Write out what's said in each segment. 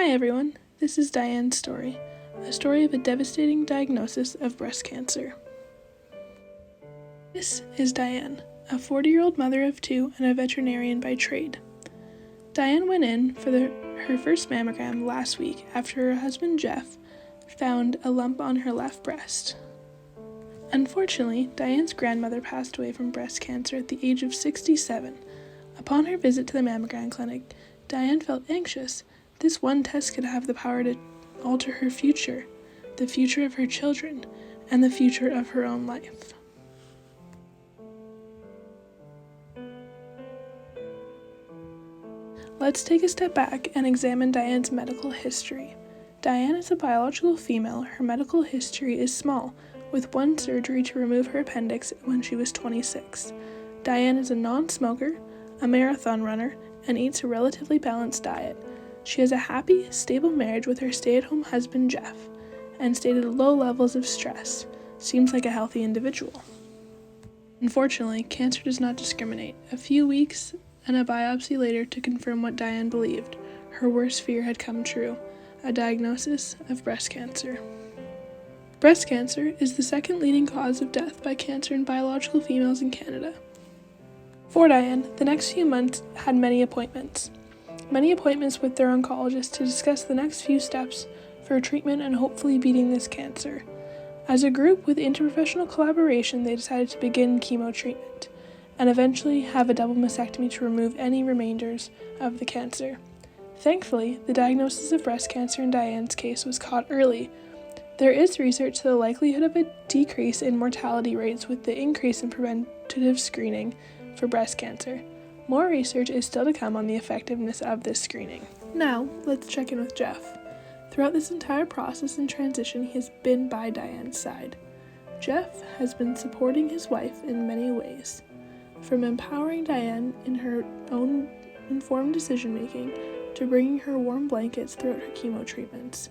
Hi everyone, this is Diane's story, a story of a devastating diagnosis of breast cancer. This is Diane, a 40-year-old mother of two and a veterinarian by trade. Diane went in for her first mammogram last week after her husband Jeff found a lump on her left breast. Unfortunately, Diane's grandmother passed away from breast cancer at the age of 67. Upon her visit to the mammogram clinic, Diane felt anxious. This one test could have the power to alter her future, the future of her children, and the future of her own life. Let's take a step back and examine Diane's medical history. Diane is a biological female. Her medical history is small, with one surgery to remove her appendix when she was 26. Diane is a non-smoker, a marathon runner, and eats a relatively balanced diet. She has a happy, stable marriage with her stay-at-home husband Jeff, and stated low levels of stress. Seems like a healthy individual. Unfortunately, cancer does not discriminate. A few weeks and a biopsy later to confirm what Diane believed. Her worst fear had come true, a diagnosis of breast cancer. Breast cancer is the second leading cause of death by cancer in biological females in Canada. For Diane, the next few months had many appointments with their oncologist to discuss the next few steps for treatment and hopefully beating this cancer. As a group with interprofessional collaboration, they decided to begin chemo treatment and eventually have a double mastectomy to remove any remainders of the cancer. Thankfully, the diagnosis of breast cancer in Diane's case was caught early. There is research to the likelihood of a decrease in mortality rates with the increase in preventative screening for breast cancer. More research is still to come on the effectiveness of this screening. Now, let's check in with Jeff. Throughout this entire process and transition, he has been by Diane's side. Jeff has been supporting his wife in many ways, from empowering Diane in her own informed decision-making to bringing her warm blankets throughout her chemo treatments.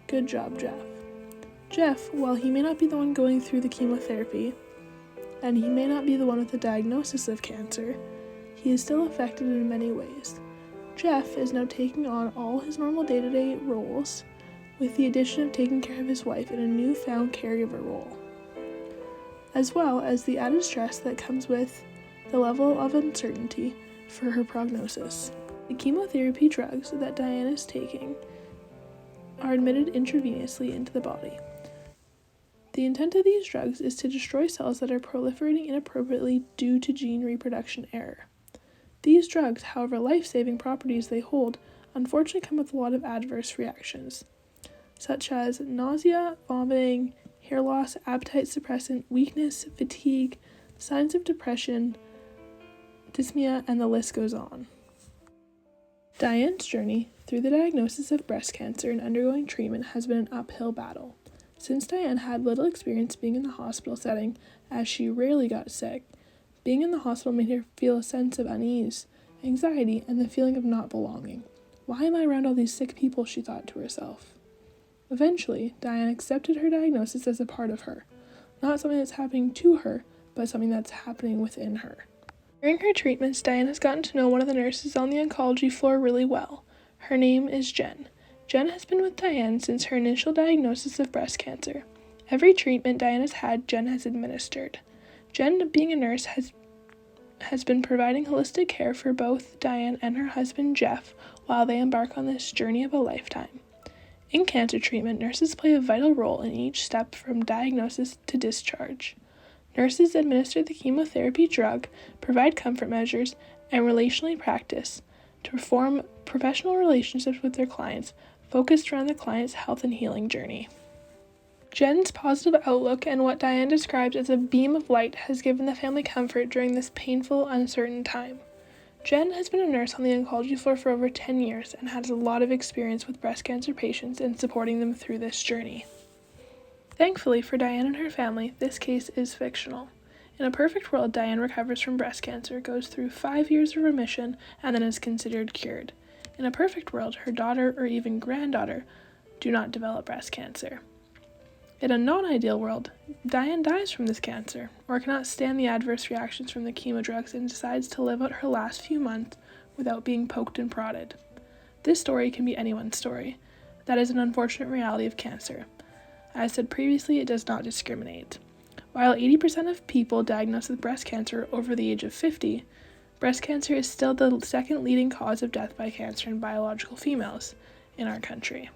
Good job, Jeff. Jeff, while he may not be the one going through the chemotherapy, and he may not be the one with the diagnosis of cancer, he is still affected in many ways. Jeff is now taking on all his normal day-to-day roles, with the addition of taking care of his wife in a newfound caregiver role, as well as the added stress that comes with the level of uncertainty for her prognosis. The chemotherapy drugs that Diane is taking are admitted intravenously into the body. The intent of these drugs is to destroy cells that are proliferating inappropriately due to gene reproduction error. These drugs, however life-saving properties they hold, unfortunately come with a lot of adverse reactions, such as nausea, vomiting, hair loss, appetite suppressant, weakness, fatigue, signs of depression, dyspnea, and the list goes on. Diane's journey through the diagnosis of breast cancer and undergoing treatment has been an uphill battle. Since Diane had little experience being in the hospital setting, as she rarely got sick, being in the hospital made her feel a sense of unease, anxiety, and the feeling of not belonging. Why am I around all these sick people, she thought to herself. Eventually, Diane accepted her diagnosis as a part of her, not something that's happening to her, but something that's happening within her. During her treatments, Diane has gotten to know one of the nurses on the oncology floor really well. Her name is Jen. Jen has been with Diane since her initial diagnosis of breast cancer. Every treatment Diane has had, Jen has administered. Jen, being a nurse, has been providing holistic care for both Diane and her husband Jeff while they embark on this journey of a lifetime. In cancer treatment, nurses play a vital role in each step from diagnosis to discharge. Nurses administer the chemotherapy drug, provide comfort measures, and relationally practice to form professional relationships with their clients, focused around the client's health and healing journey. Jen's positive outlook and what Diane describes as a beam of light has given the family comfort during this painful, uncertain time. Jen has been a nurse on the oncology floor for over 10 years and has a lot of experience with breast cancer patients and supporting them through this journey. Thankfully for Diane and her family, this case is fictional. In a perfect world, Diane recovers from breast cancer, goes through 5 years of remission, and then is considered cured. In a perfect world, her daughter or even granddaughter do not develop breast cancer. In a non-ideal world, Diane dies from this cancer, or cannot stand the adverse reactions from the chemo drugs and decides to live out her last few months without being poked and prodded. This story can be anyone's story. That is an unfortunate reality of cancer. As said previously, it does not discriminate. While 80% of people diagnosed with breast cancer are over the age of 50, breast cancer is still the second leading cause of death by cancer in biological females in our country.